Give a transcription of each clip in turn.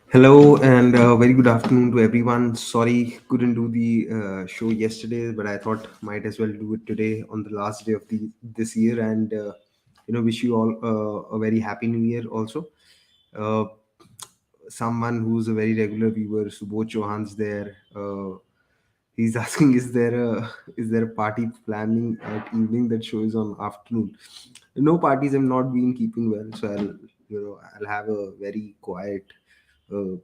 Hello and very good afternoon to everyone. Sorry, couldn't do the show yesterday, but I thought might as well do it today on the last day of the this year, and wish you all a very happy New Year. Also, uh, someone who's a very regular viewer, Subodh Chauhan's there. He's asking, is there a party planning at evening that show is on afternoon? No parties. I'm not been keeping well, so I'll have a very uh,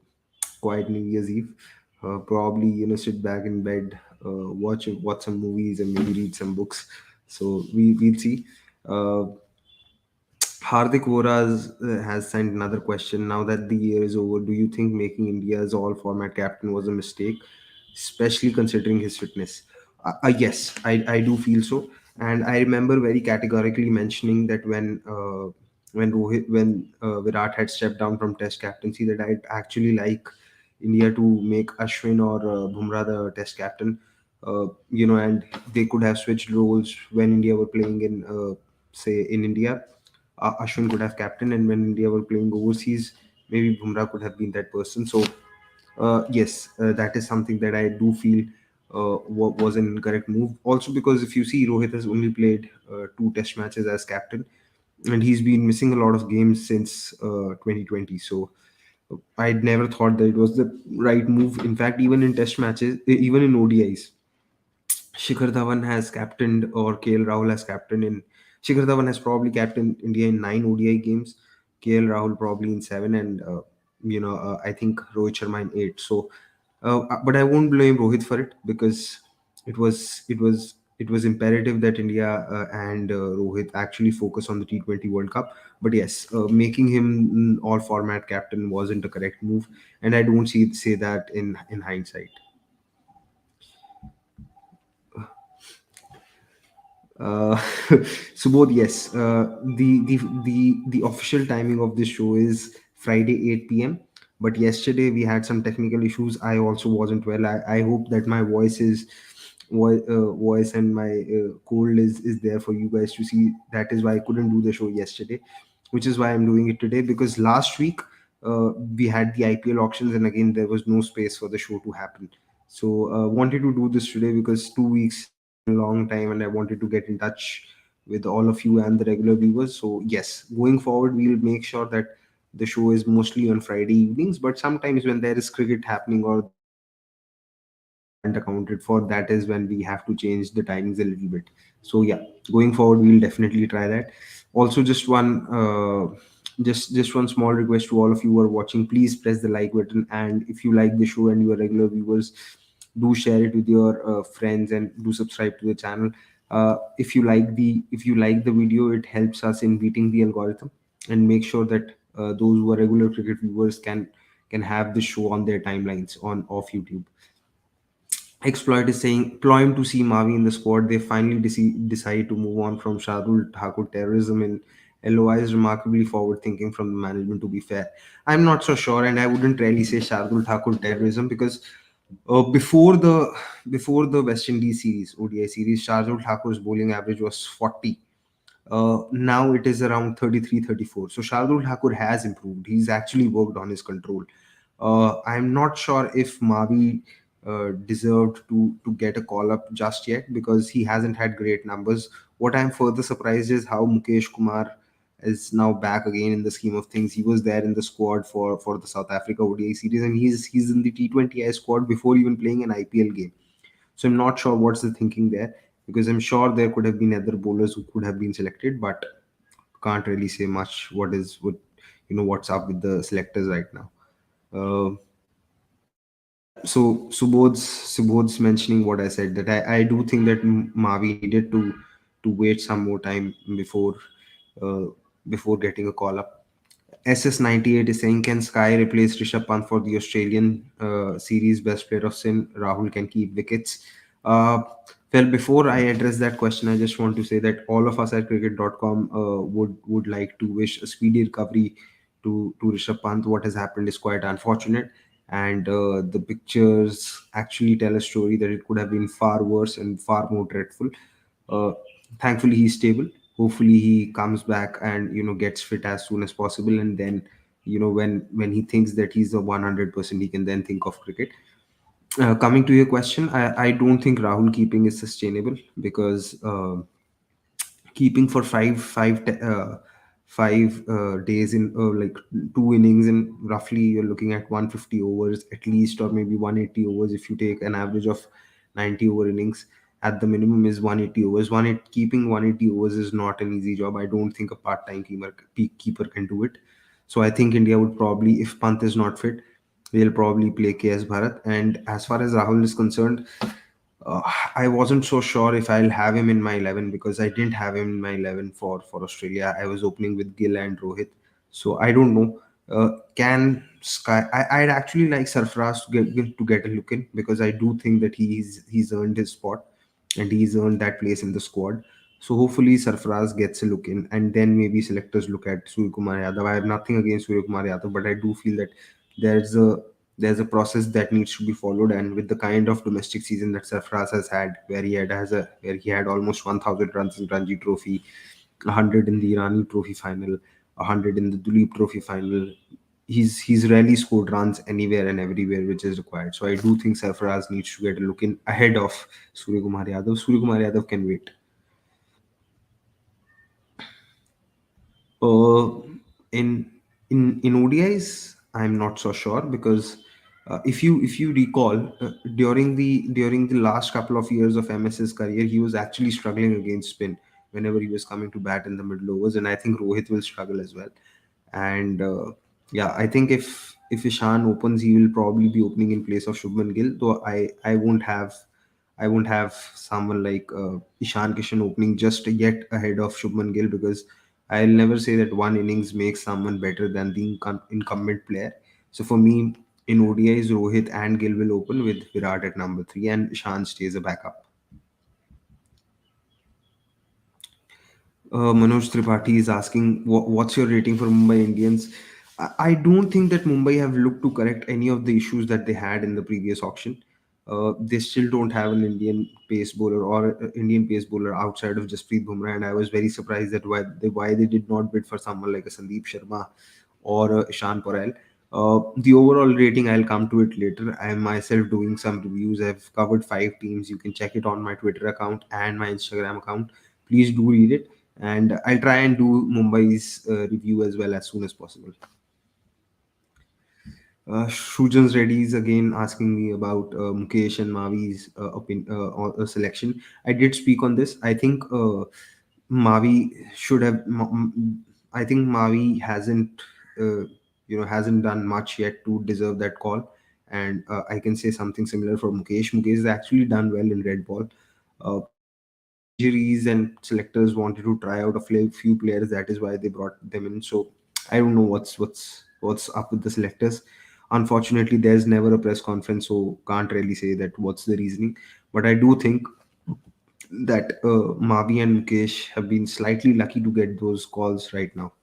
quiet New Year's Eve. Probably sit back in bed, watch some movies, and maybe read some books. So we'll see. Uh, Hardik Voras has sent another question. Now that the year is over, do you think making India's all format captain was a mistake, especially considering his fitness? Yes, I do feel so. And I remember very categorically mentioning that when Virat had stepped down from Test captaincy, that I'd actually like India to make Ashwin or Bumrah the Test captain. And they could have switched roles when India were playing say in India. Ashwin could have captain, and when India were playing overseas, maybe Bumrah could have been that person. So yes, that is something that I do feel was an incorrect move. Also, because if you see, Rohit has only played two Test matches as captain, and he's been missing a lot of games since 2020. So I'd never thought that it was the right move. In fact, even in Test matches, even in ODIs, Shikhar Dhawan has captained, or KL Rahul has captained in. Shikhar Dhawan has probably captained India in 9 ODI games. KL Rahul probably in seven, and I think Rohit Sharma in eight. So, but I won't blame Rohit for it, because it was imperative that India and Rohit actually focus on the T20 World Cup. But yes, making him all format captain wasn't a correct move, and I don't say that in hindsight. Uh, Subodh, yes. The official timing of this show is Friday 8 p.m. But yesterday we had some technical issues. I also wasn't well. I hope that my voice and my cold is there for you guys to see. That is why I couldn't do the show yesterday, which is why I'm doing it today. Because last week we had the IPL auctions, and again there was no space for the show to happen. So wanted to do this today because 2 weeks has been a long time, and I wanted to get in touch with all of you and the regular viewers. So yes, going forward, we'll make sure that the show is mostly on Friday evenings. But sometimes when there is cricket happening, or there is games that aren't accounted for, that is when we have to change the timings a little bit. So yeah, going forward, we'll definitely try that. Also, just one small request to all of you who are watching: please press the like button, and if you like the show and you are regular viewers, do share it with your friends, and do subscribe to the channel. If you like the video, it helps us in beating the algorithm, and make sure that those who are regular cricket viewers can have the show on their timelines on off YouTube. Exploit is saying, Ploying to see Mavi in the squad. They finally decide to move on from Shardul Thakur terrorism in LOI is remarkably forward thinking from the management, to be fair. I'm not so sure, and I wouldn't really say Shardul Thakur terrorism, because before the West Indies series, ODI series, Shardul Thakur's bowling average was 40. Now it is around 33, 34. So Shardul Thakur has improved. He's actually worked on his control. I'm not sure if Mavi deserved to get a call up just yet, because he hasn't had great numbers. What I'm further surprised is how Mukesh Kumar is now back again in the scheme of things. He was there in the squad for the South Africa ODI series, and he's in the T20I squad before even playing an IPL game. So I'm not sure what's the thinking there, because I'm sure there could have been other bowlers who could have been selected, but can't really say much. What's up with the selectors right now. Uh, yeah. So Subodh's mentioning what I said, that I do think that Mavi needed to wait some more time uh, before getting a call up. SS98 is saying, can Sky replace Rishabh Pant for the Australian series best player of sin? Rahul can keep wickets. Uh, well, before I address that question, I just want to say that all of us at cricket.com would like to wish a speedy recovery to Rishabh Pant. What has happened is quite unfortunate, and the pictures actually tell a story that it could have been far worse and far more dreadful. Uh, Thankfully, he's stable, Hopefully he comes back and gets fit as soon as possible, and then when he thinks that he's a 100%, he can then think of cricket. Coming to your question, I don't think Rahul keeping is sustainable, because keeping for 5 days in, like, two innings, and roughly you're looking at 150 overs at least, or maybe 180 overs if you take an average of 90 over innings. At the minimum is 180 overs. Keeping 180 overs is not an easy job. I don't think a part-time keeper can do it. So I think India would probably, if Pant is not fit, they'll probably play KS Bharat. And as far as Rahul is concerned, uh, I wasn't so sure if I'll have him in my 11, because I didn't have him in my 11 for Australia. I was opening with Gill and Rohit. So I don't know. Can Sky? I'd actually like Sarfaraz to get a look in, because I do think that he's earned his spot, and he's earned that place in the squad. So hopefully Sarfaraz gets a look in, and then maybe selectors look at Surya Kumar Yadav. I have nothing against Surya Kumar Yadav, but I do feel that there's a there's a process that needs to be followed. And with the kind of domestic season that Sarfaraz has had, where he had almost 1,000 runs in Ranji Trophy, 100 in the Irani Trophy final, 100 in the Duleep Trophy final, he's rarely scored runs anywhere and everywhere which is required. So I do think Sarfaraz needs to get a look in ahead of Surya Kumar Yadav. Surya Kumar Yadav can wait. Uh, in in ODIs, I'm not so sure, because if you recall, during the last couple of years of MS's career, he was actually struggling against spin whenever he was coming to bat in the middle overs, and I think Rohit will struggle as well. And yeah, I think if Ishan opens, he will probably be opening in place of Shubman Gill. Though I won't have someone like Ishan Kishan opening just yet ahead of Shubman Gill, because I'll never say that one innings makes someone better than the incumbent player. So for me, in ODIs, Rohit and Gill will open with Virat at number three, and Ishan stays a backup. Manoj Tripathi is asking, what's your rating for Mumbai Indians? I don't think that Mumbai have looked to correct any of the issues that they had in the previous auction. They still don't have an Indian pace bowler outside of Jasprit Bumrah, and I was very surprised that why they did not bid for someone like a Sandeep Sharma or Ishan Porel. The overall rating, I'll come to it later. I am myself doing some reviews. I've covered 5 teams. You can check it on my Twitter account and my Instagram account. Please do read it, and I'll try and do Mumbai's review as well as soon as possible. Shujan's Reddy is again asking me about Mukesh and Mavi's selection. I did speak on this. I think Mavi should have. I think Mavi hasn't done much yet to deserve that call. And I can say something similar for Mukesh. Mukesh has actually done well in red ball. Maybe injuries and selectors wanted to try out a few players. That is why they brought them in. So I don't know what's up with the selectors. Unfortunately, there's never a press conference, so can't really say that what's the reasoning. But I do think that Mavi and Mukesh have been slightly lucky to get those calls right now.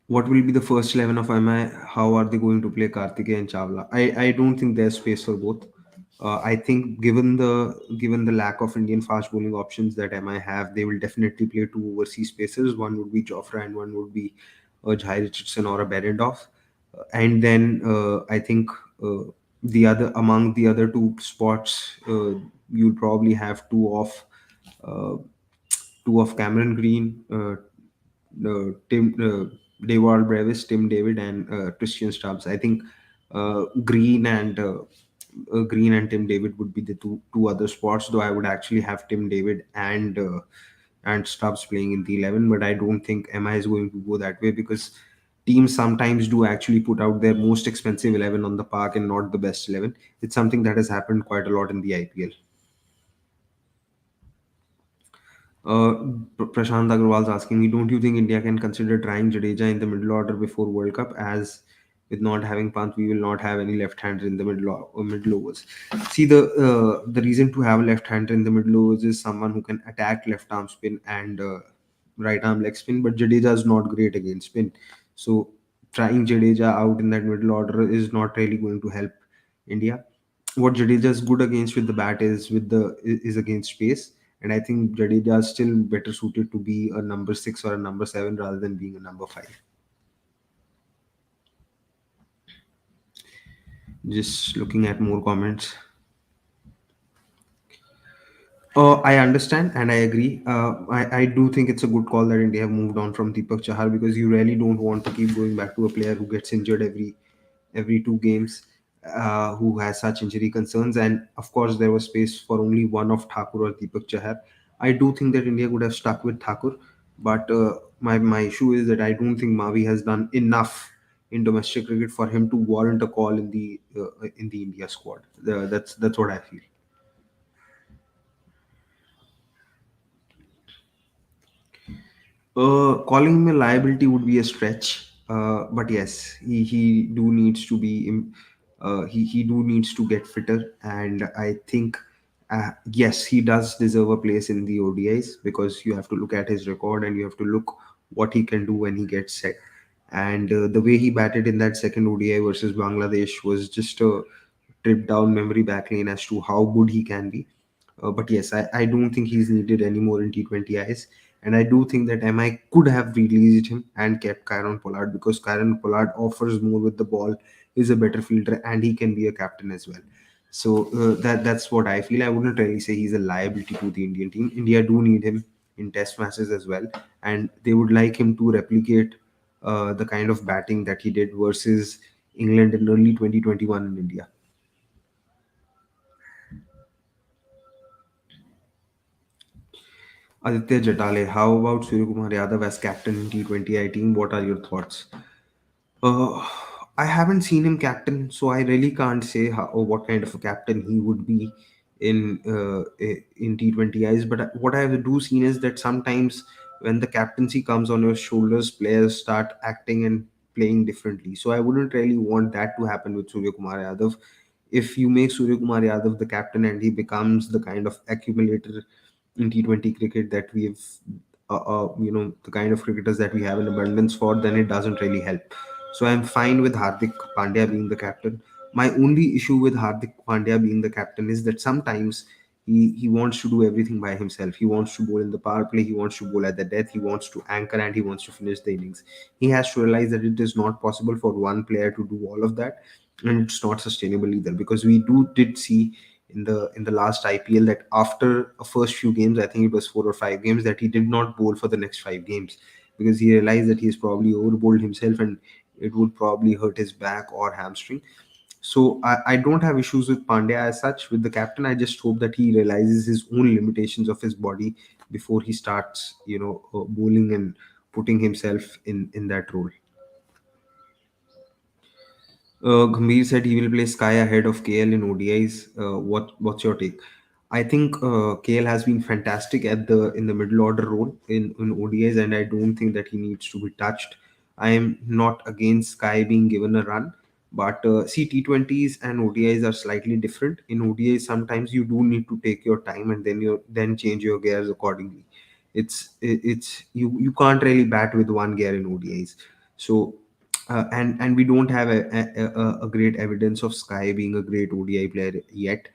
What will be the first 11 of MI? How are they going to play Kartike and Chawla? I don't think there's space for both. I think given the lack of Indian fast bowling options that MI have, they will definitely play two overseas spacers. One would be Jofra and one would be Jai Richardson or a Behrendorff. And then I think the other among the other two spots, you'll probably have uh, two of Cameron Green, Tim Dewald Brevis, Tim David, and Christian Stubbs. I think Green and Tim David would be the two other spots. Though I would actually have Tim David and Stubbs playing in the 11, but I don't think MI is going to go that way, because teams sometimes do actually put out their most expensive 11 on the park and not the best 11. It's something that has happened quite a lot in the IPL. Uh, Prashant Agrawal is asking me, don't you think India can consider trying Jadeja in the middle order before World Cup? As with not having Pant, we will not have any left-hander in the middle overs. See, the reason to have a left-hander in the middle overs is someone who can attack left arm spin and right arm leg spin. But Jadeja is not great against spin, so trying Jadeja out in that middle order is not really going to help India. What Jadeja is good against with the bat is against pace, And I think Jadeja is still better suited to be a number six or a number seven rather than being a number five. Just looking at more comments. I understand and I agree. I do think it's a good call that India have moved on from Deepak Chahar, because you really don't want to keep going back to a player who gets injured every 2 games, who has such injury concerns. And of course, there was space for only one of Thakur or Deepak Chahar. I do think that India could have stuck with Thakur, but my issue is that I don't think Mavi has done enough in domestic cricket for him to warrant a call in the India squad. That's what I feel. Calling him a liability would be a stretch, but yes, he do needs to be he do needs to get fitter, and I think yes, he does deserve a place in the ODIs, because you have to look at his record and you have to look what he can do when he gets set. And the way he batted in that second ODI versus Bangladesh was just a trip down memory back lane as to how good he can be. But yes, I don't think he's needed anymore in T20 eyes. And I do think that MI could have released him and kept Kyron Pollard, because Kyron Pollard offers more with the ball, is a better fielder, and he can be a captain as well. So that's what I feel. I wouldn't really say he's a liability to the Indian team. India do need him in test matches as well, and they would like him to replicate the kind of batting that he did versus England in early 2021 in India. Aditya Jatale, how about Suryakumar Yadav as captain in T20I team? What are your thoughts? Uh, I haven't seen him captain, so I really can't say how or what kind of a captain he would be in T20Is. But what I do seen is that sometimes when the captaincy comes on your shoulders, players start acting and playing differently. So I wouldn't really want that to happen with Surya Kumar Yadav. If you make Surya Kumar Yadav the captain and he becomes the kind of accumulator in T20 cricket that we've, the kind of cricketers that we have in abundance for, then it doesn't really help. So I'm fine with Hardik Pandya being the captain. My only issue with Hardik Pandya being the captain is that sometimes he wants to do everything by himself. He wants to bowl in the power play, he wants to bowl at the death, he wants to anchor, and he wants to finish the innings. He has to realize that it is not possible for one player to do all of that, and it's not sustainable either, because we did see in the last IPL that after a first few games, I think it was 4 or 5 games, that he did not bowl for the next 5 games, because he realized that he's probably overbowled himself and it would probably hurt his back or hamstring. So I don't have issues with Pandya as such with the captain. I just hope that he realizes his own limitations of his body before he starts, bowling and putting himself in that role. Gambhir said he will play Sky ahead of KL in ODIs. What's your take? I think KL has been fantastic at the in the middle order role in ODIs, and I don't think that he needs to be touched. I am not against Sky being given a run, but see, T20s and ODIs are slightly different. In ODIs, sometimes you do need to take your time and then change your gears accordingly. It's you can't really bat with one gear in ODIs. So and we don't have a great evidence of Sky being a great ODI player yet.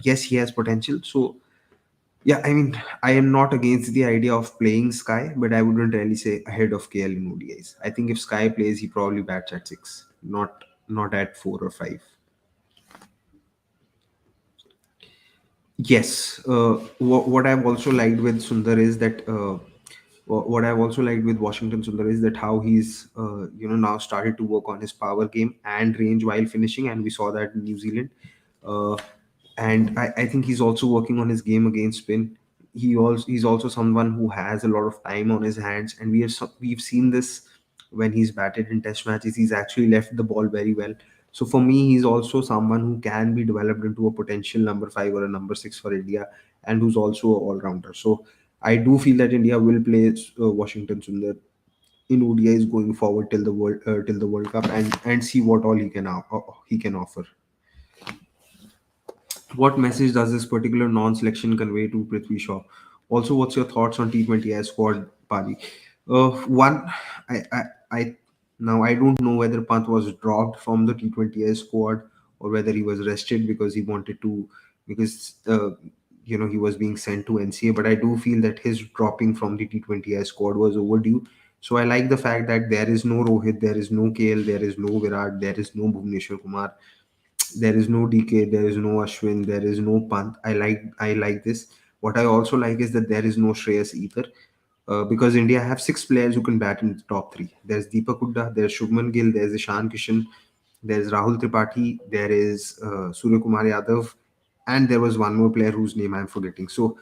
Yes, he has potential. So yeah, I mean, I am not against the idea of playing Sky, but I wouldn't really say ahead of KL in ODIs. I think if Sky plays, he probably bats at six, not at 4 or 5. Yes, what I've also liked with Sundar is that what I've also liked with Washington Sundar is that how he's now started to work on his power game and range while finishing, and we saw that in New Zealand. Uh, and I think he's also working on his game against spin. He's also someone who has a lot of time on his hands, and we've seen this when he's batted in Test matches. He's actually left the ball very well. So for me, he's also someone who can be developed into a potential number five or a number six for India, and who's also an all rounder. So I do feel that India will play Washington Sundar in ODIs going forward till the World Cup, and see what all he can offer. What message does this particular non-selection convey to Prithvi Shaw? Also, what's your thoughts on T20I squad, Pali? One, I now I don't know whether Pant was dropped from the T20I squad or whether he was rested because he wanted to because he was being sent to NCA. But I do feel that his dropping from the T20I squad was overdue. So I like the fact that there is no Rohit, there is no KL, there is no Virat, there is no Bhuvneshwar Kumar, there is no DK, there is no Ashwin, there is no Pant. I like this. What I also like is that there is no Shreyas either, because India have six players who can bat in the top three. There's Deepak Hooda, there's Shubman Gill, there's Ishan Kishan, there's Rahul Tripathi, there is Surya Kumar Yadav, and there was one more player whose name I'm forgetting. So,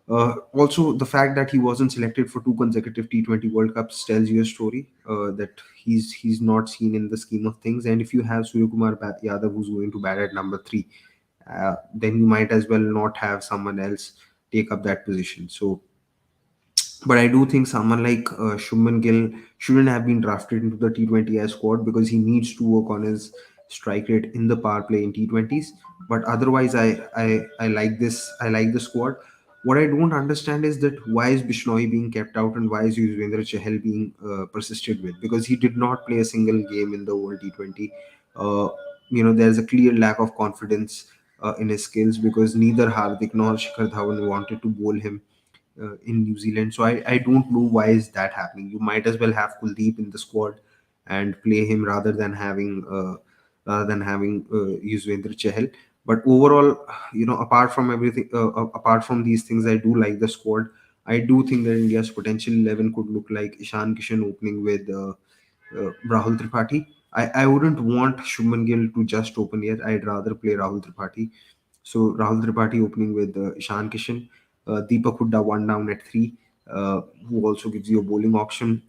also the fact that he wasn't selected for two consecutive T20 World Cups tells you a story, that he's not seen in the scheme of things. And if you have Surya Kumar Yadav who's going to bat at number three, then you might as well not have someone else take up that position. So, but I do think someone like Shubman Gill shouldn't have been drafted into the T20I squad, because he needs to work on his strike rate in the power play in T20s. But otherwise, I like this. I like the squad. What I don't understand is that why is Bishnoi being kept out, and why is Yuzvendra Chahal being persisted with? Because he did not play a single game in the World T20. Uh, there's a clear lack of confidence in his skills, because neither Hardik nor Shikhar Dhawan wanted to bowl him in New Zealand. So I don't know why is that happening. You might as well have Kuldeep in the squad and play him rather than having Yuzvendra Chahal. But overall, apart from everything, apart from these things, I do like the squad. I do think that India's potential 11 could look like Ishan Kishan opening with Rahul Tripathi. I wouldn't want Shubman Gill to just open yet. I'd rather play Rahul Tripathi. So Rahul Tripathi opening with Ishan Kishan, Deepak Hooda one down at three, who also gives you a bowling option.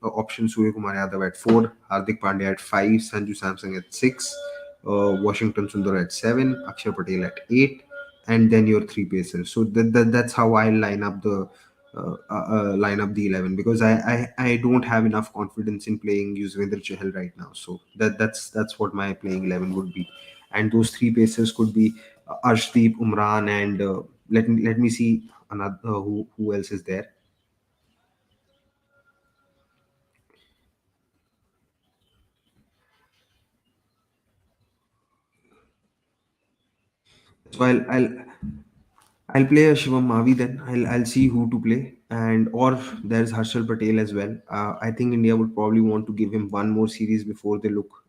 Surya Kumar Yadav at four, Hardik Pandya at five, Sanju Samsung at six, Washington Sundar at seven, Akshar Patel at eight, and then your three pacers. So that's how I line up the 11, because I don't have enough confidence in playing Yuzvendra Chahal right now. So that's what my playing 11 would be, and those three pacers could be Arshdeep, Umran, and let me see another who else is there. So I'll play a Shivam Mavi then. I'll see who to play, and or there's Harshal Patel as well. I think India would probably want to give him one more series before they look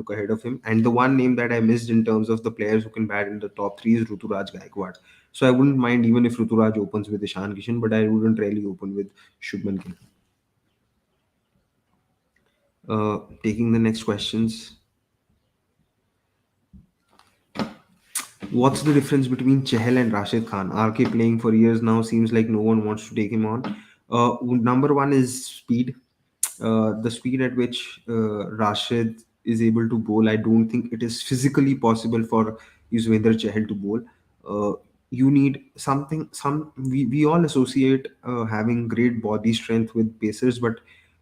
ahead of him. And the one name that I missed in terms of the players who can bat in the top three is Ruturaj Gaikwad. So I wouldn't mind even if Ruturaj opens with Ishan Kishan, but I wouldn't really open with Shubman Gill. Taking the next questions. What's the difference between Chehel and Rashid Khan? RK playing for years now, seems like no one wants to take him on. Number one is speed. The speed at which Rashid is able to bowl, I don't think it is physically possible for Yuzvendra Chahal to bowl. You need something. We all associate having great body strength with pacers, but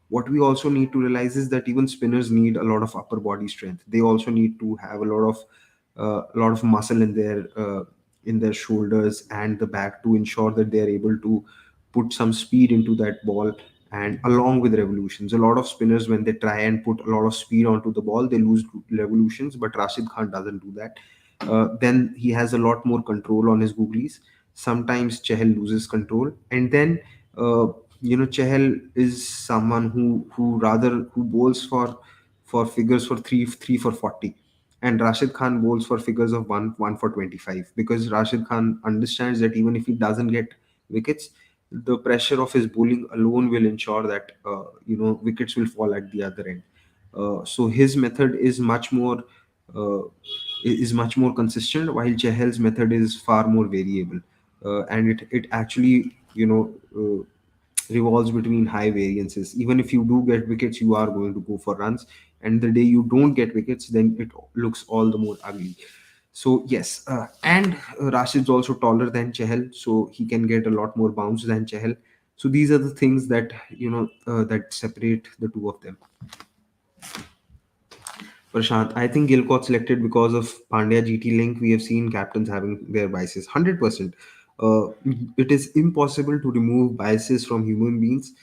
what we also need to realize is that even spinners need a lot of upper body strength. They also need to have a lot of muscle in their shoulders and the back to ensure that they are able to put some speed into that ball. And along with revolutions, a lot of spinners, when they try and put a lot of speed onto the ball, they lose revolutions. But Rashid Khan doesn't do that. Then he has a lot more control on his googlies. Sometimes Chehel loses control, and then uh, Chehel is someone who bowls for figures for three for 40, and Rashid Khan bowls for figures of one for 25, because Rashid Khan understands that even if he doesn't get wickets, the pressure of his bowling alone will ensure that wickets will fall at the other end. So his method uh, is much more consistent, while Chehel's method is far more variable, and it actually revolves between high variances. Even if you do get wickets, you are going to go for runs, and the day you don't get wickets, then it looks all the more ugly. So yes, and Rashid's also taller than Chehel, so he can get a lot more bounce than Chehel. So these are the things that separate the two of them. Prashant, I think Gill got selected because of Pandya GT link. We have seen captains having their biases. 100%. Uh, it is impossible to remove biases from human beings,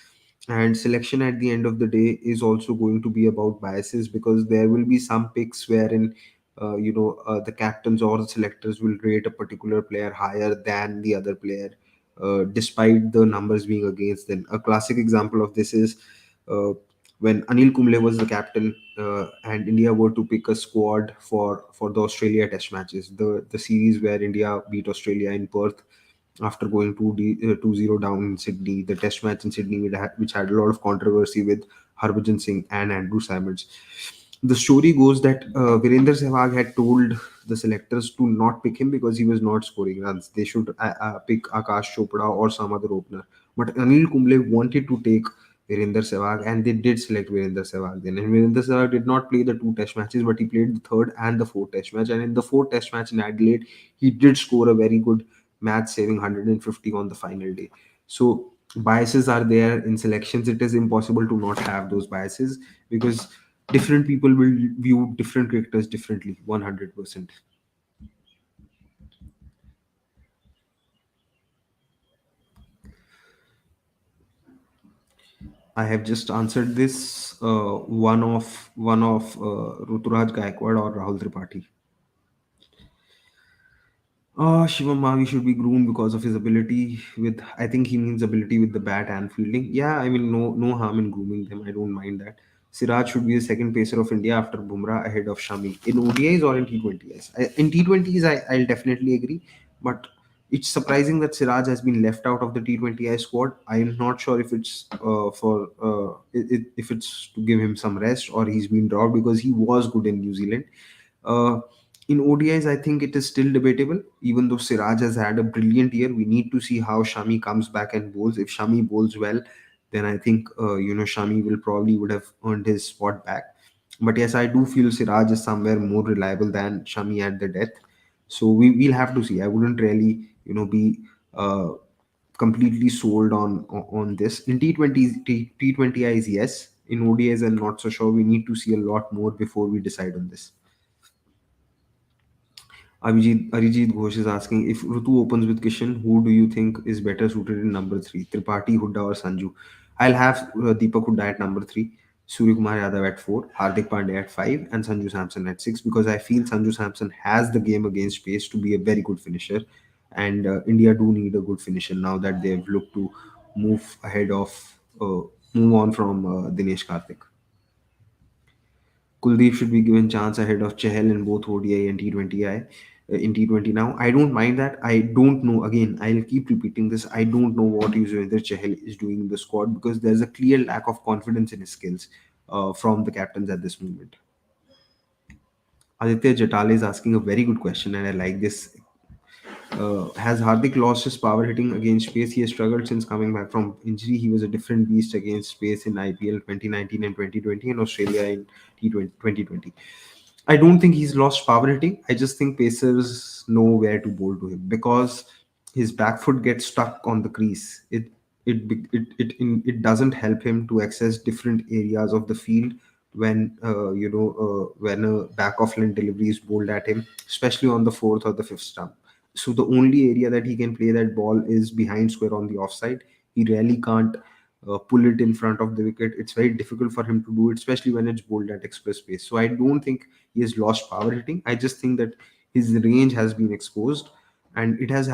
and selection at the end of the day is also going to be about biases, because there will be some picks wherein the captains or the selectors will rate a particular player higher than the other player, despite the numbers being against them. A classic example of this is uh, when Anil Kumble was the captain, and India were to pick a squad for the Australia Test matches, the series where India beat Australia in Perth after going 2-0 down in Sydney, the Test match in Sydney, which had a lot of controversy with Harbhajan Singh and Andrew Symonds. The story goes that Virender Sehwag had told the selectors to not pick him because he was not scoring runs. They should pick Akash Chopra or some other opener. But Anil Kumble wanted to take Virender Sehwag, and they did select Virender Sehwag then. And Virender Sehwag did not play the two Test matches, but he played the third and the fourth Test match. And in the fourth Test match in Adelaide, he did score a very good match, saving 150 on the final day. So biases are there in selections. It is impossible to not have those biases because different people will view different cricketers differently. 100%. I have just answered this. One of Ruturaj Gaikwad or Rahul Tripathi. Shivam Mavi should be groomed because of his ability with. I think he means ability with the bat and fielding. Yeah, I mean no harm in grooming them. I don't mind that. Siraj should be the second pacer of India after Bumrah ahead of Shami in ODIs or in T20s. In T20s, I'll definitely agree, but it's surprising that Siraj has been left out of the T20I squad. I'm not sure if it's if it's to give him some rest or he's been dropped because he was good in New Zealand. Uh, in ODIs, I think it is still debatable. Even though Siraj has had a brilliant year, we need to see how Shami comes back and bowls. If Shami bowls well, then I think Shami will probably would have earned his spot back. But yes, I do feel Siraj is somewhere more reliable than Shami at the death. So we'll have to see. I wouldn't really be uh, completely sold on this. In T20Is, yes. In ODIs, I'm not so sure. We need to see a lot more before we decide on this. Arijit Ghosh is asking if Rutu opens with Kishan, who do you think is better suited in number three, Tripathi, Hooda, or Sanju? I'll have Deepak Hooda at number three, Surya Kumar Yadav at four, Hardik Pandya at five, and Sanju Samson at six because I feel Sanju Samson has the game against pace to be a very good finisher, and India do need a good finisher now that they've looked to move ahead of uh, move on from Dinesh Karthik. Kuldeep should be given chance ahead of Chahal in both ODI and T20I. In T20 now, I don't mind that. I don't know. Again, I'll keep repeating this. I don't know what Yuzvendra Chahal is doing in the squad because there's a clear lack of confidence in his skills from the captains at this moment. Aditya Jatale is asking a very good question, and I like this. Has Hardik lost his power hitting against pace? He has struggled since coming back from injury. He was a different beast against pace in IPL 2019 and 2020 and Australia in T20 2020. I don't think he's lost power hitting. I just think Pacers know where to bowl to him because his back foot gets stuck on the crease. It doesn't help him to access different areas of the field when when a back off line delivery is bowled at him, especially on the fourth or the fifth stump. So the only area that he can play that ball is behind square on the offside. He really can't pull it in front of the wicket. It's very difficult for him to do it, especially when it's bowled at express pace. So I don't think he has lost power hitting. I just think that his range has been exposed, and it has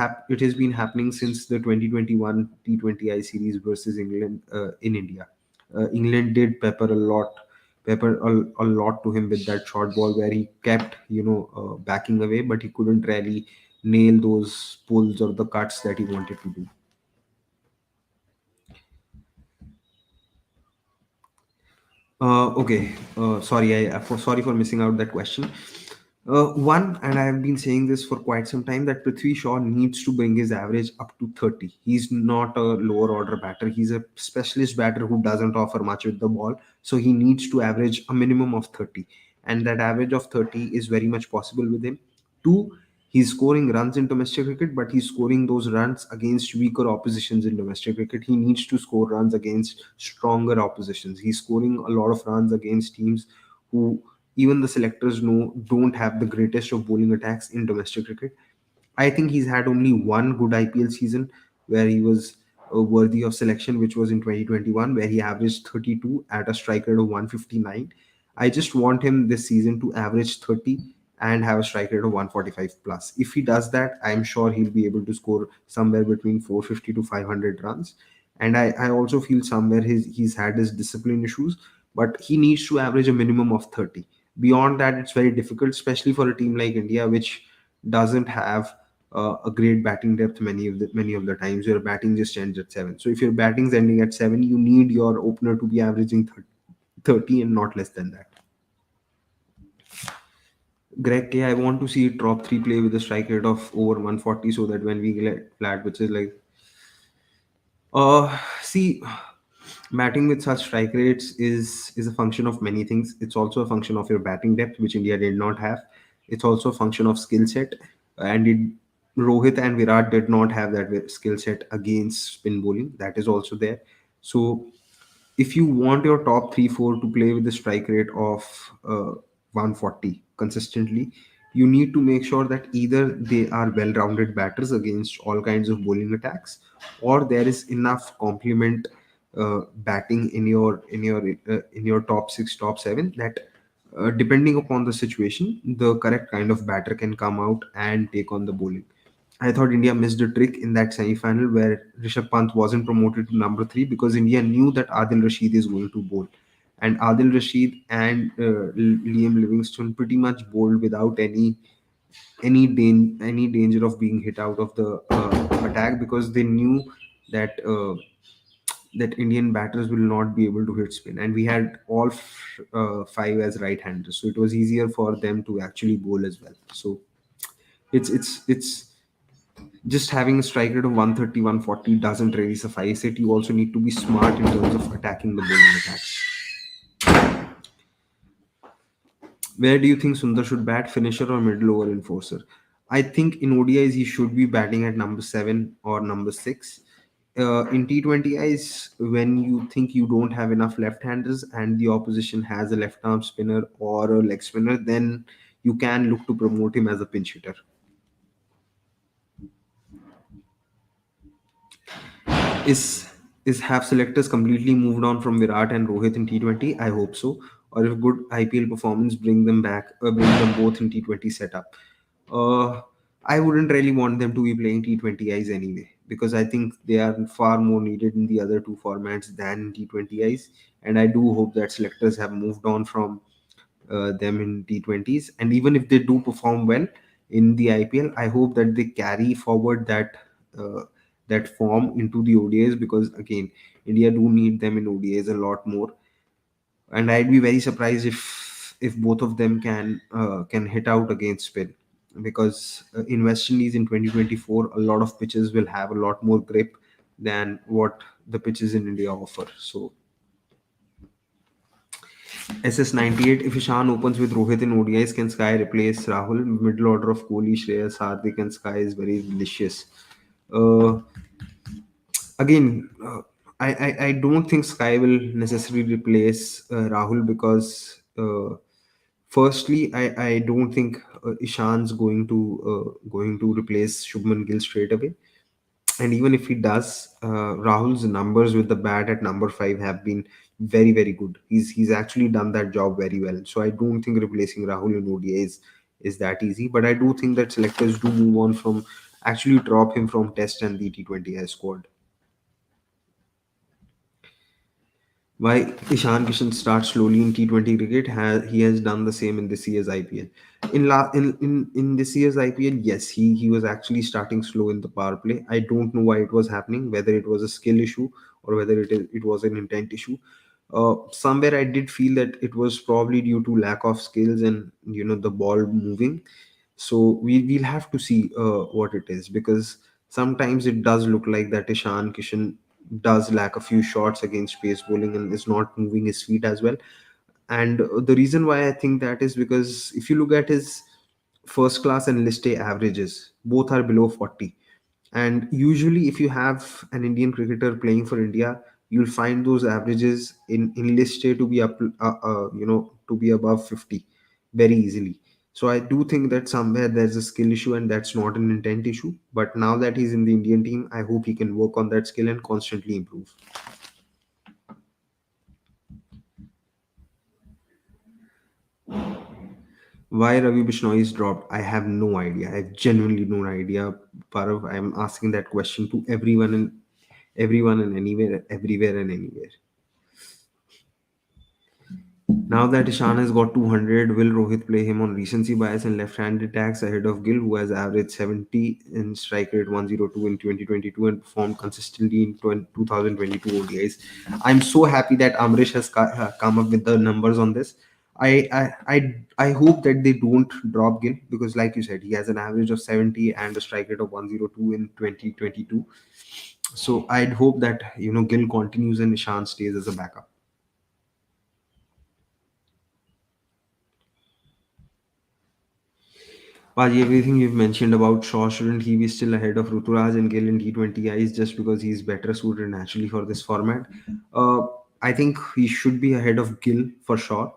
been happening since the 2021 T20I series versus England in India. England did pepper a lot to him with that short ball where he kept backing away, but he couldn't really nail those pulls or the cuts that he wanted to do. Okay. Sorry for missing out that question. One, and I have been saying this for quite some time, that Prithvi Shaw needs to bring his average up to 30. He's not a lower order batter. He's a specialist batter who doesn't offer much with the ball. So he needs to average a minimum of 30. And that average of 30 is very much possible with him. Two, he's scoring runs in domestic cricket, but he's scoring those runs against weaker oppositions in domestic cricket. He needs to score runs against stronger oppositions. He's scoring a lot of runs against teams who even the selectors know don't have the greatest of bowling attacks in domestic cricket. I think he's had only one good IPL season where he was worthy of selection, which was in 2021, where he averaged 32 at a strike rate of 159. I just want him this season to average 30 and have a strike rate of 145 plus. If he does that, I'm sure he'll be able to score somewhere between 450 to 500 runs. And I also feel somewhere he's had his discipline issues, but he needs to average a minimum of 30. Beyond that, it's very difficult, especially for a team like India, which doesn't have a great batting depth many of the times. Your batting just ends at 7. So if your batting's ending at 7, you need your opener to be averaging 30 and not less than that. Greg K, I want to see top three play with a strike rate of over 140 so that when we get flat, which is like, see, batting with such strike rates is a function of many things. It's also a function of your batting depth, which India did not have. It's also a function of skill set, and Rohit and Virat did not have that skill set against spin bowling. That is also there. So if you want your top 3 4 to play with the strike rate of 140 consistently, you need to make sure that either they are well rounded batters against all kinds of bowling attacks, or there is enough complement batting in your top 6 top 7 that depending upon the situation, the correct kind of batter can come out and take on the bowling. I thought India missed a trick in that semi-final where Rishabh Pant wasn't promoted to number 3 because India knew that Adil Rashid is going to bowl, and Adil Rashid and Liam Livingstone pretty much bowled without any danger of being hit out of the attack, because they knew that that Indian batters will not be able to hit spin, and we had all five as right-handers, so it was easier for them to actually bowl as well. So it's just having a strike rate of 130, 140 doesn't really suffice it. You also need to be smart in terms of attacking the bowling attacks. Where do you think Sundar should bat, finisher or middle over enforcer? I think in ODIs he should be batting at number 7 or number 6. In T20Is, when you think you don't have enough left-handers and the opposition has a left-arm spinner or a leg spinner, then you can look to promote him as a pinch hitter. Is is have selectors completely moved on from Virat and Rohit in T20? I hope so. Or if good IPL performance bring them both in T20 setup. Uh, I wouldn't really want them to be playing T20Is anyway, because I think they are far more needed in the other two formats than in T20Is, and I do hope that selectors have moved on from them in T20s. And even if they do perform well in the IPL, I hope that they carry forward uh, that form into the ODIs, because again, India do need them in ODIs a lot more. And I'd be very surprised if both of them can hit out against spin, because in West Indies in 2024, a lot of pitches will have a lot more grip than what the pitches in India offer. So SS98, if Ishan opens with Rohit in ODIs, can Sky replace Rahul? Middle order of Kohli, Shreyas, Hardik, and Sky is very delicious. Uh, Again, I don't think Sky will necessarily replace Rahul, because firstly, I don't think Ishan's going to replace Shubman Gill straight away. And even if he does, Rahul's numbers with the bat at number 5 have been very very good. He's actually done that job very well. So I don't think replacing Rahul in ODI is that easy. But I do think that selectors do move on from actually drop him from Test and the T20I squad. Why Ishan Kishan starts slowly in T20 cricket, he has done the same in this year's IPL. In this year's IPL, yes, he was actually starting slow in the power play. I don't know why it was happening, whether it was a skill issue or whether it was an intent issue. Somewhere I did feel that it was probably due to lack of skills and the ball moving. So we'll have to see what it is, because sometimes it does look like that Ishan Kishan does lack a few shots against pace bowling and is not moving his feet as well. And the reason why I think that is because if you look at his first class and list A averages, both are below 40. And usually, if you have an Indian cricketer playing for India, you'll find those averages in list A to be to be above 50 very easily. So I do think that somewhere there's a skill issue and that's not an intent issue. But now that he's in the Indian team, I hope he can work on that skill and constantly improve. Why Ravi Bishnoi is dropped, I have no idea. I have genuinely no idea. Parav, I'm asking that question to everyone and anywhere, everywhere and anywhere. Now that Ishan has got 200, will Rohit play him on recency bias and left-handed attacks ahead of Gill, who has averaged 70 in strike rate 102 in 2022 and performed consistently in 2022 ODIs? I'm so happy that Amrish has come up with the numbers on this. I hope that they don't drop Gill because, like you said, he has an average of 70 and a strike rate of 102 in 2022. So I'd hope that Gill continues and Ishan stays as a backup. Paji, everything you've mentioned about Shaw, shouldn't he be still ahead of Ruturaj and Gill in T20Is just because he's better suited naturally for this format? Uh, I think he should be ahead of Gill for sure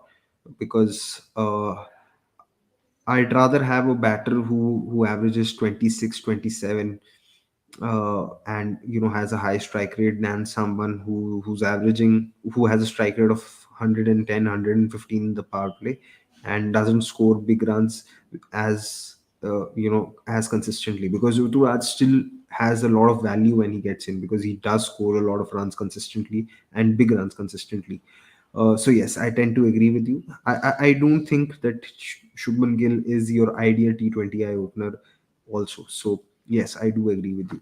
because I'd rather have a batter who averages 26, 27, and has a high strike rate than someone who has a strike rate of 110, in the power play and doesn't score big runs as as consistently, because Ruturaj still has a lot of value when he gets in because he does score a lot of runs consistently and big runs consistently. So yes, I tend to agree with you. I don't think that Shubman Gill is your ideal T20I opener also. So yes, I do agree with you.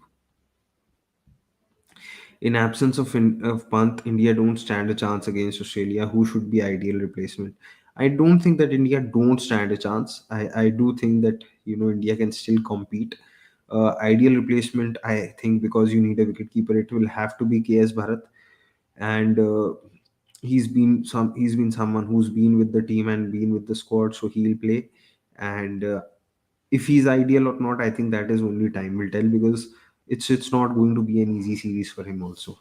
In absence of Pant, India don't stand a chance against Australia, who should be ideal replacement. I don't think that India don't stand a chance. I do think that India can still compete. Ideal replacement, I think, because you need a wicketkeeper, it will have to be KS Bharat, and he's been someone who's been with the team and been with the squad, so he'll play. And if he's ideal or not, I think that is only time will tell because it's not going to be an easy series for him also.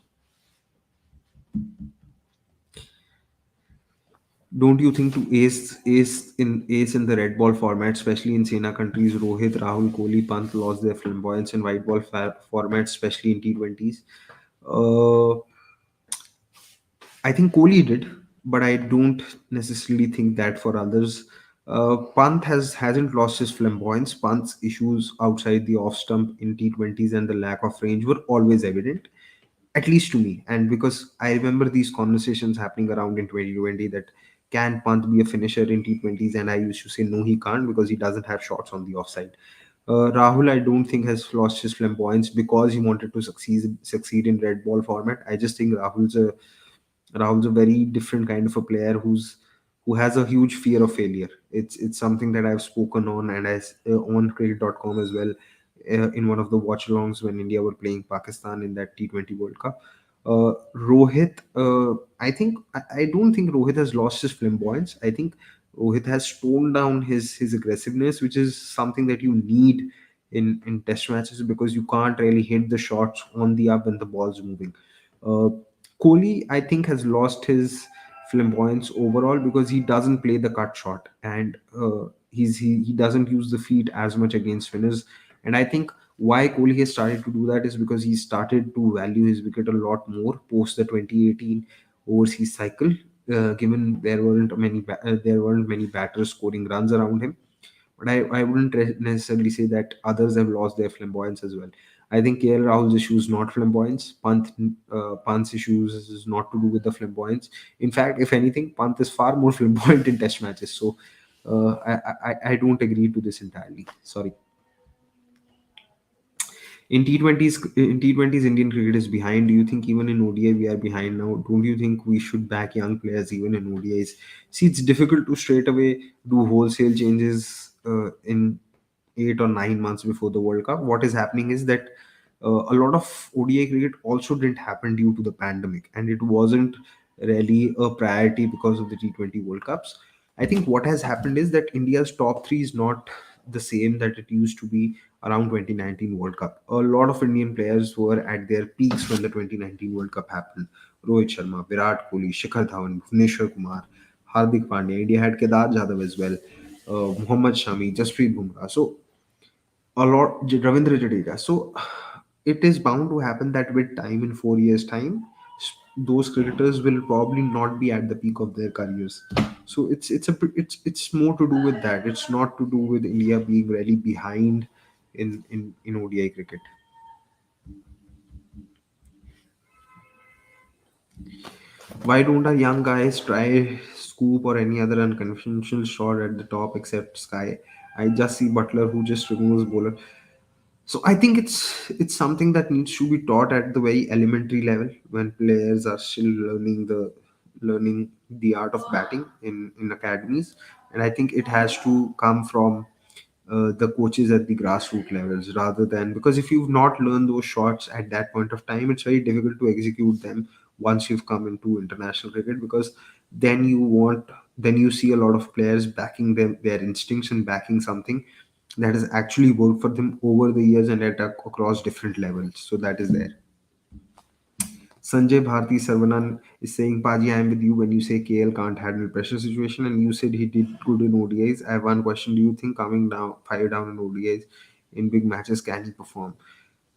Don't you think to ace in the red ball format, especially in Sena countries, Rohit, Rahul, Kohli, Pant lost their flamboyance in white ball format, especially in T20s? Uh, I think Kohli did, but I don't necessarily think that for others. Pant hasn't lost his flamboyance. Pant's issues outside the off stump in T20s and the lack of range were always evident, at least to me. And because I remember these conversations happening around in 2020 that can Pant be a finisher in T20s, and I used to say no, he can't because he doesn't have shots on the offside. Rahul, I don't think has lost his flamboyance because he wanted to succeed in red ball format. I just think Rahul's a very different kind of a player who has a huge fear of failure. It's something that I've spoken on and on cricket.com as well, in one of the watch alongs when India were playing Pakistan in that T20 World Cup. Rohit, I don't think Rohit has lost his flamboyance. I think Rohit has toned down his aggressiveness, which is something that you need in test matches because you can't really hit the shots on the up when the ball's moving. Uh, Kohli, I think, has lost his flamboyance overall because he doesn't play the cut shot and he doesn't use the feet as much against spinners. And I think why Kohli has started to do that is because he started to value his wicket a lot more post the 2018 overseas cycle. Given there weren't many batters scoring runs around him, but I wouldn't necessarily say that others have lost their flamboyance as well. I think KL Rahul's issue is not flamboyance. Pant's issues is not to do with the flamboyance. In fact, if anything, Pant is far more flamboyant in test matches. So I don't agree to this entirely. Sorry. In T20s Indian cricket is behind. Do you think even in ODI we are behind now? Don't you think we should back young players even in ODIs? See, it's difficult to straight away do wholesale changes in 8 or 9 months before the World Cup. What is happening is that a lot of ODI cricket also didn't happen due to the pandemic, and it wasn't really a priority because of the T20 World Cups. I think what has happened is that India's top three is not the same that it used to be around 2019 World Cup. A lot of Indian players were at their peaks when the 2019 World Cup happened. Rohit Sharma, Virat Kohli, Shikhar Dhawan, Bhuvneshwar Kumar, Hardik Pandya. India had Kedar Jadhav as well, Mohammad Shami, Jasprit Bumrah. So a lot, Ravindra Jadeja. So it is bound to happen that with time, in 4 years' time, those cricketers will probably not be at the peak of their careers. So it's more to do with that. It's not to do with India being really behind in ODI cricket. Why don't our young guys try scoop or any other unconventional shot at the top except Sky? I just see Butler who just removes bowler. So I think it's something that needs to be taught at the very elementary level when players are still learning the art of batting in academies, and I think it has to come from the coaches at the grassroots levels rather than, because if you've not learned those shots at that point of time, it's very difficult to execute them once you've come into international cricket, because then you see a lot of players backing their instincts and backing something that has actually worked for them over the years and across different levels. So that is there. Sanjay Bharti Sarvanan is saying, Paji, I am with you when you say KL can't handle pressure situation, and you said he did good in ODIs. I have one question. Do you think coming down, five down in ODIs in big matches, can he perform?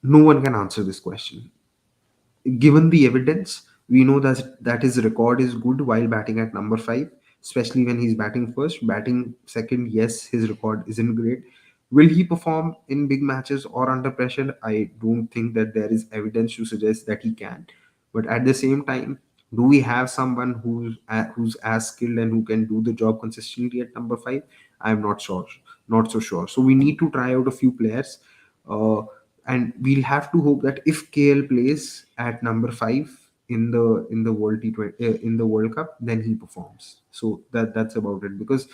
No one can answer this question. Given the evidence, we know that his record is good while batting at number five, especially when he's batting first. Batting second, yes, his record isn't great. Will he perform in big matches or under pressure? I don't think that there is evidence to suggest that he can. But at the same time, do we have someone who's as skilled and who can do the job consistently at number five? I'm not sure, not so sure. So we need to try out a few players. Uh, and we'll have to hope that if KL plays at number five in the World T20 in the World Cup, then he performs. So that's about it, because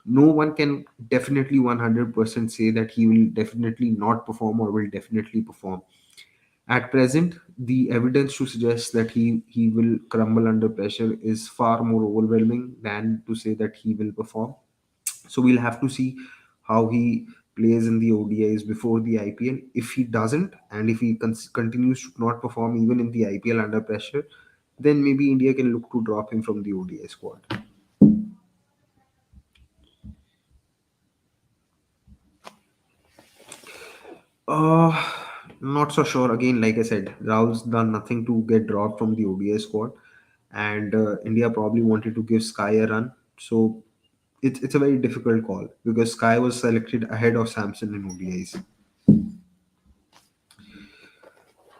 no one can definitely 100% say that he will definitely not perform or will definitely perform. At present, the evidence to suggest that he will crumble under pressure is far more overwhelming than to say that he will perform. So we'll have to see how he plays in the ODIs before the IPL. If he doesn't, and if he continues to not perform even in the IPL under pressure, then maybe India can look to drop him from the ODI squad. Uh, Not so sure. Again, like I said, Rahul's done nothing to get dropped from the ODI squad, and India probably wanted to give Sky a run. So it's a very difficult call because Sky was selected ahead of Samson in ODIs.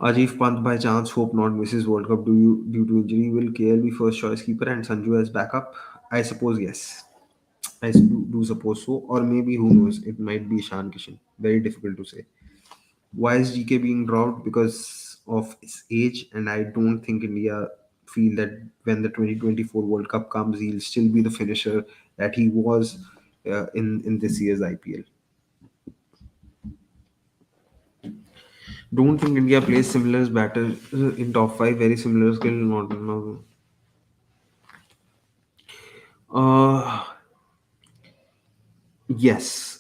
Ajif Pant by chance hope not misses World Cup due to injury. Will KL be first choice keeper and Sanju as backup? I suppose yes. I do suppose so. Or maybe who knows? It might be Ishan Kishan. Very difficult to say. Why is GK being dropped? Because of his age, and I don't think India feel that when the 2024 World Cup comes, he'll still be the finisher that he was in this year's IPL. Don't think India plays similar as batter in top five. Very similar skill, not no. Yes.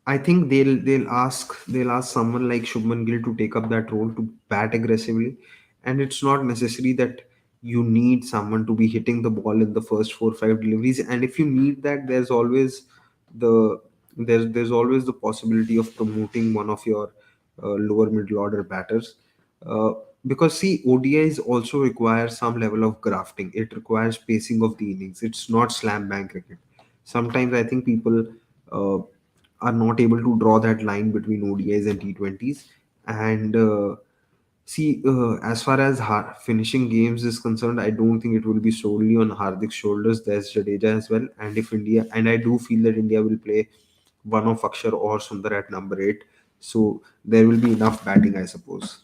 I think they'll ask someone like Shubman Gill to take up that role to bat aggressively, and it's not necessary that you need someone to be hitting the ball in the first 4 or 5 deliveries. And if you need that, the there's always the possibility of promoting one of your lower middle order batters. Uh, because see, ODIs also require some level of grafting. It requires pacing of the innings. It's not slam bang cricket. Sometimes I think people uh, are not able to draw that line between ODIs and T20s. And see, as far as finishing games is concerned, I don't think it will be solely on Hardik's shoulders. There's Jadeja as well. And if India, and I do feel that India will play one of Akshar or Sundar at number eight. So there will be enough batting, I suppose.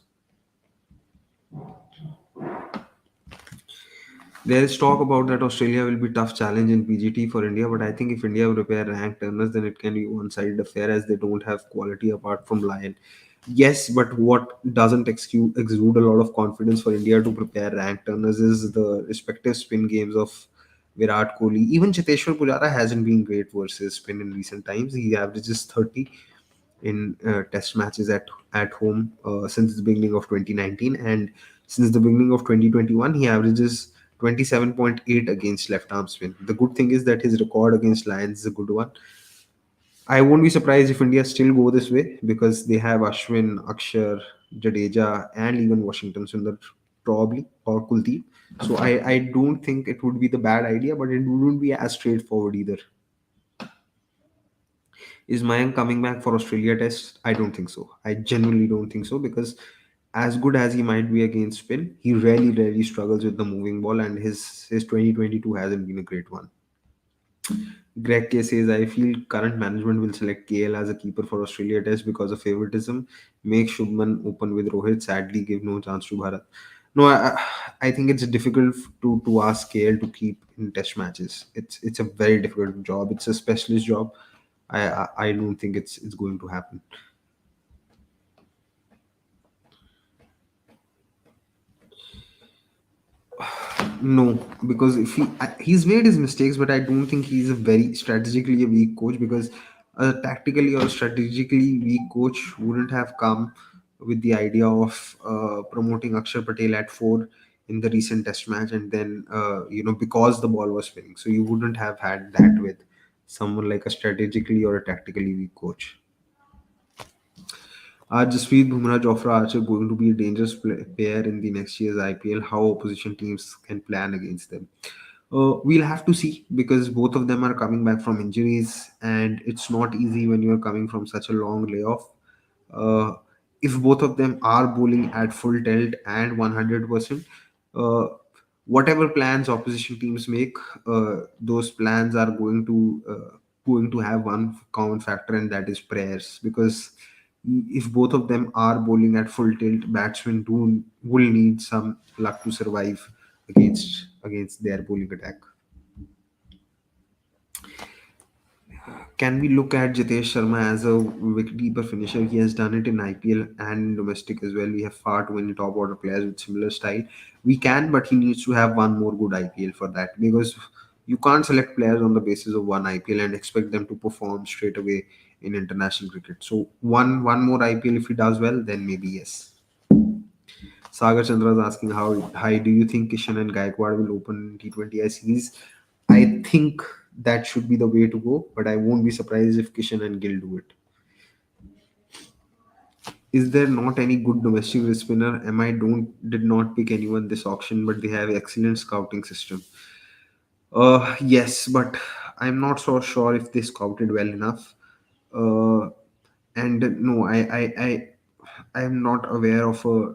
There is talk about that Australia will be tough challenge in PGT for India, but I think if India will prepare ranked turners, then it can be one-sided affair as they don't have quality apart from Lion. Yes, but what doesn't exude a lot of confidence for India to prepare ranked turners is the respective spin games of Virat Kohli. Even Cheteshwar Pujara hasn't been great versus spin in recent times. He averages 30 in test matches at home since the beginning of 2019, and since the beginning of 2021 he averages 27.8 against left arm spin. The good thing is that his record against Lions is a good one. I won't be surprised if India still go this way because they have Ashwin, Akshar, Jadeja, and even Washington Sundar. probably, or Kuldeep. So I don't think it would be the bad idea, but it wouldn't be as straightforward either. Is Mayank coming back for Australia Test? I don't think so. I genuinely don't think so, because as good as he might be against spin, he really struggles with the moving ball, and his 2022 hasn't been a great one. Greg K says, I feel current management will select KL as a keeper for Australia Test because of favoritism. Make Shubman open with Rohit. Sadly, give no chance to Bharat. No, I think it's difficult to ask KL to keep in Test matches. It's a very difficult job. It's a specialist job. I don't think it's going to happen. No, because if he's made his mistakes, but I don't think he's a very strategically a weak coach, because a tactically or strategically weak coach wouldn't have come with the idea of promoting Akshar Patel at four in the recent Test match, and then because the ball was spinning, so you wouldn't have had that with someone like a strategically or a tactically weak coach. Are Jasprit Bumrah, Jofra Archer going to be a dangerous player in the next year's IPL? How opposition teams can plan against them? We'll have to see, because both of them are coming back from injuries, and it's not easy when you're coming from such a long layoff. Uh, if both of them are bowling at full tilt and 100%, uh, whatever plans opposition teams make, those plans are going to have one common factor, and that is prayers. Because if both of them are bowling at full tilt, batsmen do will need some luck to survive against their bowling attack. Can we look at Jitesh Sharma as a wicketkeeper finisher? He has done it in IPL and domestic as well. We have far too many top order players with similar style. We can, but he needs to have one more good IPL for that, because you can't select players on the basis of one IPL and expect them to perform straight away in international cricket. So one more IPL, if he does well, then maybe yes. Sagar Chandra is asking, how high do you think Kishan and Gaikwad will open T20I series? I think that should be the way to go, but I won't be surprised if Kishan and Gill do it. Is there not any good domestic wrist spinner? MI don't did not pick anyone this auction, but they have excellent scouting system. Yes, but I'm not so sure if they scouted well enough. Uh, and no, I am not aware of a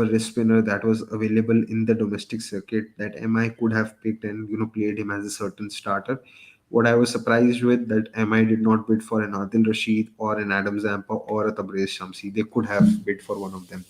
wrist spinner that was available in the domestic circuit that MI could have picked and played him as a certain starter. What I was surprised with, that MI did not bid for an Adil Rashid or an Adam Zampa or a Tabrez Shamsi. They could have bid for one of them.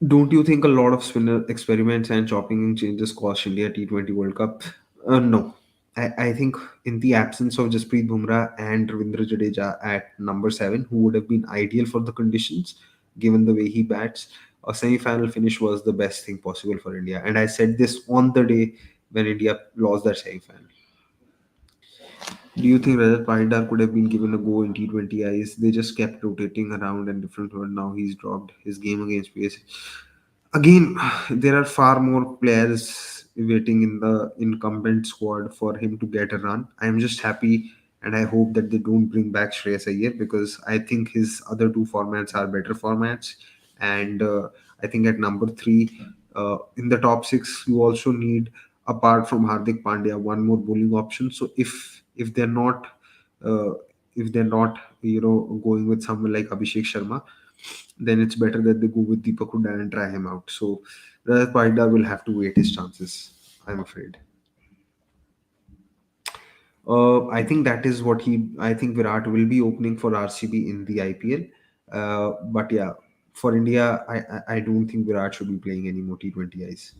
Don't you think a lot of spinner experiments and chopping and changes cost India T20 World Cup? No. I think in the absence of Jasprit Bumrah and Ravindra Jadeja at number 7, who would have been ideal for the conditions given the way he bats, a semi-final finish was the best thing possible for India. And I said this on the day when India lost that semi-final. Do you think Rajat Pahidar could have been given a go in T20Is? They just kept rotating around and different. Now he's dropped his game against PSA. Again, there are far more players waiting in the incumbent squad for him to get a run. I'm just happy, and I hope that they don't bring back Shreyas Iyer, because I think his other two formats are better formats. And I think at number 3, in the top 6, you also need, apart from Hardik Pandya, one more bowling option. So uh, if they're not going with someone like Abhishek Sharma, then it's better that they go with Deepak Hooda and try him out. So Rajat Pahidar will have to wait his chances, I'm afraid. I think that is what I think Virat will be opening for RCB in the IPL. But yeah, for India, I don't think Virat should be playing any more T20Is.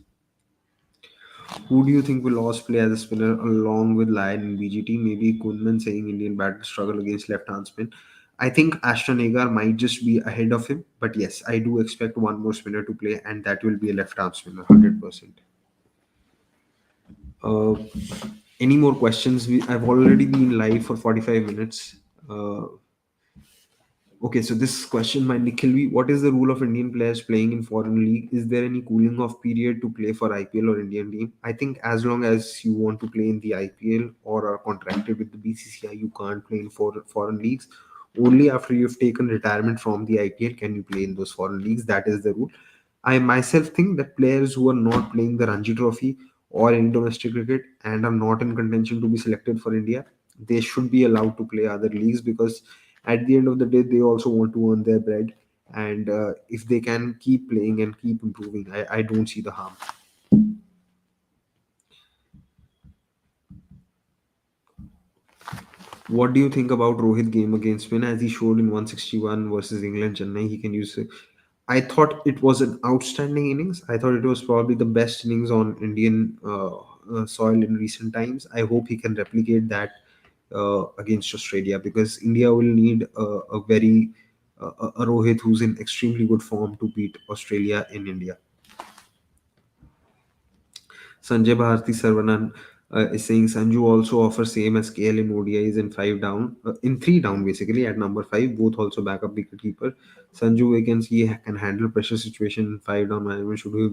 Who do you think will Oz play as a spinner along with Lyon in BGT? Maybe Kunman saying Indian batters struggle against left-hand spin. I think Ashton Agar might just be ahead of him, but yes, I do expect one more spinner to play, and that will be a left-arm spinner, 100%. Uh, any more questions? I've already been live for 45 minutes. Uh, Okay, so this question by Nikhilvi: what is the rule of Indian players playing in foreign league? Is there any cooling off period to play for IPL or Indian team? I think as long as you want to play in the IPL or are contracted with the BCCI, you can't play in foreign leagues. Only after you've taken retirement from the IPL can you play in those foreign leagues. That is the rule. I myself think that players who are not playing the Ranji Trophy or any domestic cricket and are not in contention to be selected for India, they should be allowed to play other leagues, because at the end of the day, they also want to earn their bread. And if they can keep playing and keep improving, I don't see the harm. What do you think about Rohit game against spin, as he showed in 161 versus England Chennai? He can use it. I thought it was an outstanding innings. I thought it was probably the best innings on Indian soil in recent times. I hope he can replicate that against Australia, because India will need a very a Rohit who's in extremely good form to beat Australia in India. Sanjay Bharati Sarvanan is saying Sanju also offers same as KL in ODIs in five down, in three down basically at number five. Both also backup wicketkeeper. Sanju we can see can handle pressure situation in five down management. Should we?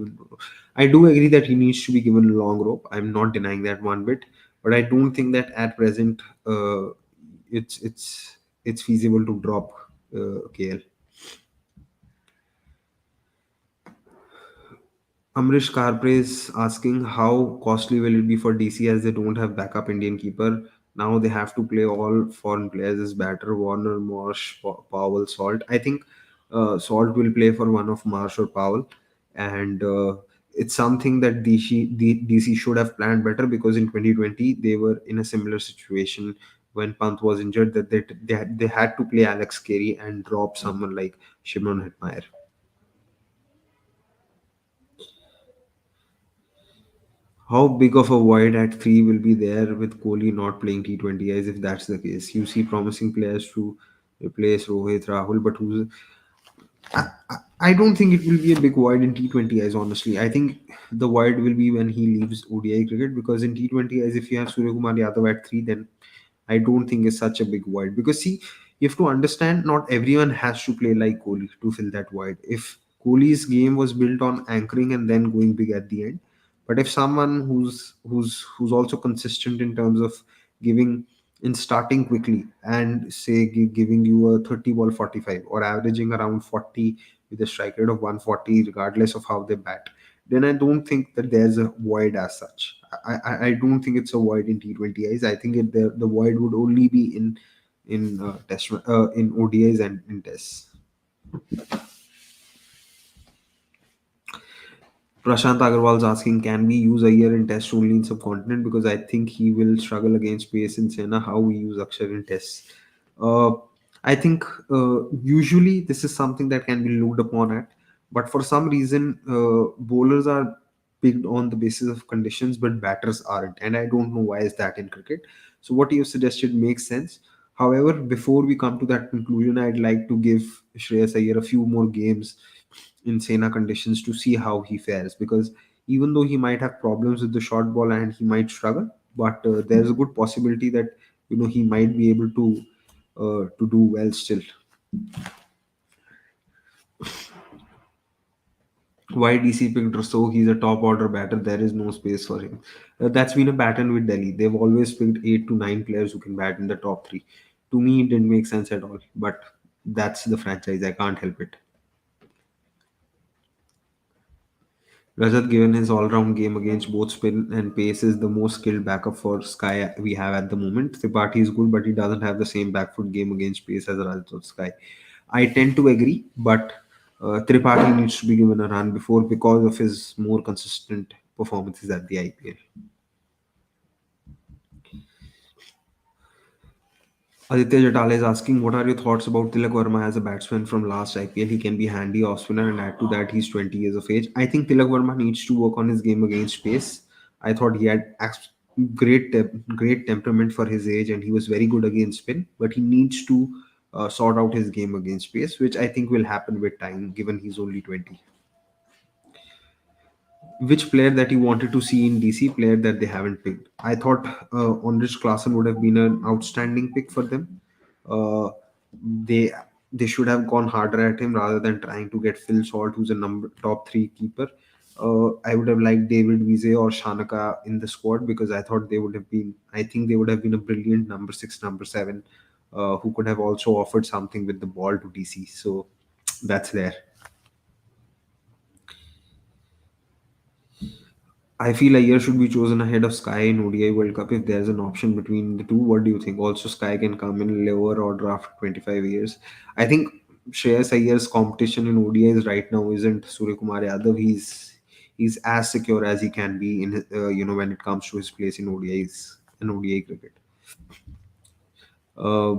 I do agree that he needs to be given a long rope. I'm not denying that one bit, but I don't think that at present it's feasible to drop KL. Amrish Karpre is asking how costly will it be for DC as they don't have backup Indian keeper. Now they have to play all foreign players as batter, Warner, Marsh, Powell, Salt. I think Salt will play for one of Marsh or Powell, and it's something that DC should have planned better, because in 2020 they were in a similar situation when Pant was injured, that they had to play Alex Carey and drop someone like Shimon Hetmeyer. How big of a void at three will be there with Kohli not playing T20Is if that's the case? You see promising players to replace Rohit, Rahul, but I don't think it will be a big void in T20Is, honestly. I think the void will be when he leaves ODI cricket, because in T20Is, if you have Surya Kumar Yadav at three, then I don't think it's such a big void. Because see, you have to understand, not everyone has to play like Kohli to fill that void. If Kohli's game was built on anchoring and then going big at the end, but if someone who's also consistent in terms of giving in starting quickly and say giving you a 30 ball 45 or averaging around 40 with a strike rate of 140 regardless of how they bat, then I don't think that there's a void as such. I don't think it's a void in T20Is. I think the void would only be in test in ODIs and in tests. Prashant Agarwal is asking, can we use a year in test only in subcontinent? Because I think he will struggle against pace in Sena. How we use Akshar in tests. Uh, I think usually this is something that can be looked upon at, but for some reason, bowlers are picked on the basis of conditions, but batters aren't, and I don't know why is that in cricket. So what you suggested makes sense. However, before we come to that conclusion, I'd like to give Shreyas Iyer a few more games in Sena conditions to see how he fares, because even though he might have problems with the short ball and he might struggle, but there's a good possibility that he might be able to do well still. Why DC picked Rousseau? He's a top order batter. There is no space for him. That's been a pattern with Delhi. They've always picked 8 to 9 players who can bat in the top three. To me, it didn't make sense at all. But that's the franchise. I can't help it. Rajat, given his all-round game against both spin and pace, is the most skilled backup for Sky we have at the moment. Tripathi is good, but he doesn't have the same back foot game against pace as Rajat or Sky. I tend to agree, but Tripathi needs to be given a run before, because of his more consistent performances at the IPL. Aditya Jatale is asking, what are your thoughts about Tilak Verma as a batsman from last IPL? He can be handy off spinner, and add to that, he's 20 years of age. I think Tilak Verma needs to work on his game against pace. I thought he had great temperament for his age, and he was very good against spin. But he needs to sort out his game against pace, which I think will happen with time, given he's only 20. Which player that you wanted to see in DC, player that they haven't picked? I thought Ondrej Klassen would have been an outstanding pick for them. They they should have gone harder at him rather than trying to get Phil Salt, who's a number top three keeper. I would have liked David Wiese or Shanaka in the squad, because I thought they would have been. I think they would have been a brilliant number six, number seven who could have also offered something with the ball to DC. So that's there. I feel a year should be chosen ahead of Sky in ODI World Cup if there's an option between the two. What do you think? Also, Sky can come in lower order after 25 years. I think Shreyas Iyer's competition in ODIs right now isn't Surya Kumar Yadav. He's as secure as he can be in when it comes to his place in ODIs and ODI cricket. Uh,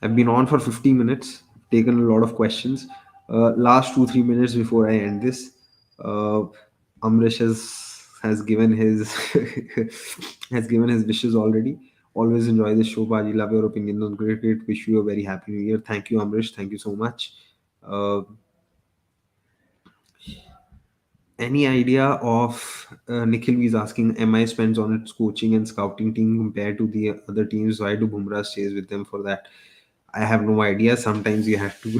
I've been on for 50 minutes, taken a lot of questions. Last 2 3 minutes before I end this, uh, Amrish has given his has given his wishes already. Always enjoy this show, Baji. Love your opinion on cricket. Wish you a very happy new year. Thank you, Amrish. Thank you so much. Uh, any idea of Nikhil is asking, MI spends on its coaching and scouting team compared to the other teams? Why do Bumrah stays with them for that? I have no idea. Sometimes you have to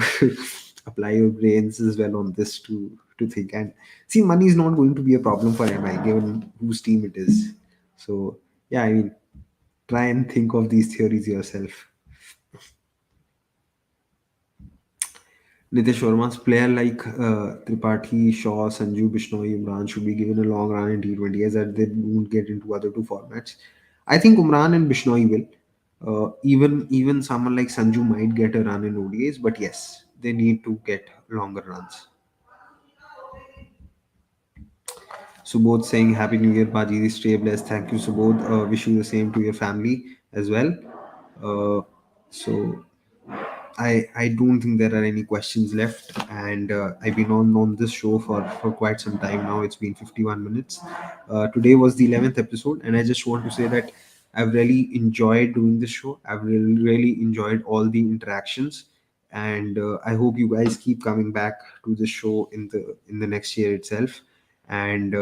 apply your brains as well on this to think. And see, money is not going to be a problem for MI given whose team it is. So yeah, I mean, try and think of these theories yourself. Nitish Sharma's player like Tripathi, Shaw, Sanju, Bishnoi, Umran should be given a long run in T20 as that they won't get into other two formats. I think Umran and Bishnoi will. Even someone like Sanju might get a run in ODIs, but yes, they need to get longer runs. Subodh saying Happy New Year, Paji. Stay blessed. Thank you, Subodh. Wish you the same to your family as well. Uh, so I don't think there are any questions left, and I've been on this show for quite some time now. It's been 51 minutes. Today was the 11th episode, and I just want to say that I've really enjoyed doing this show. I've really enjoyed all the interactions, and I hope you guys keep coming back to the show in the next year itself. And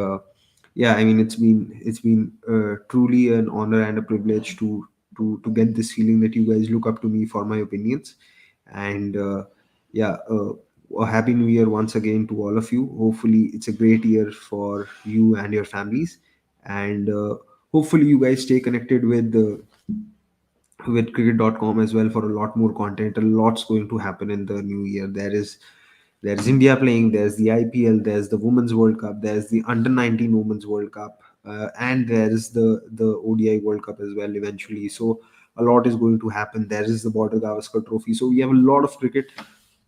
yeah, I mean, it's been truly an honor and a privilege to get this feeling that you guys look up to me for my opinions. And yeah, a happy new year once again to all of you. Hopefully it's a great year for you and your families, and hopefully you guys stay connected with cricket.com as well for a lot more content. A lot's going to happen in the new year. There's India playing, there's the IPL, there's the Women's World Cup, there's the Under 19 Women's World Cup, and there's the ODI World Cup as well eventually. So a lot is going to happen. There is the Border-Gavaskar Trophy. So we have a lot of cricket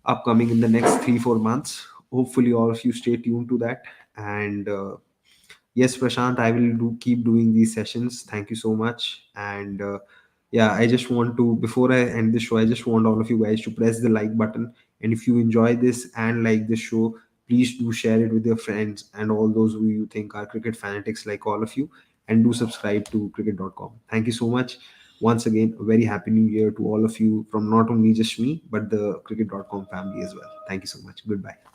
upcoming in the next 3 4 months. Hopefully, all of you stay tuned to that. And yes, Prashant, I will keep doing these sessions. Thank you so much. And yeah, I just want to, before I end the show, I just want all of you guys to press the like button. And if you enjoy this and like this show, please do share it with your friends and all those who you think are cricket fanatics like all of you. And do subscribe to cricket.com. Thank you so much. Once again, a very happy new year to all of you from not only just me, but the cricket.com family as well. Thank you so much. Goodbye.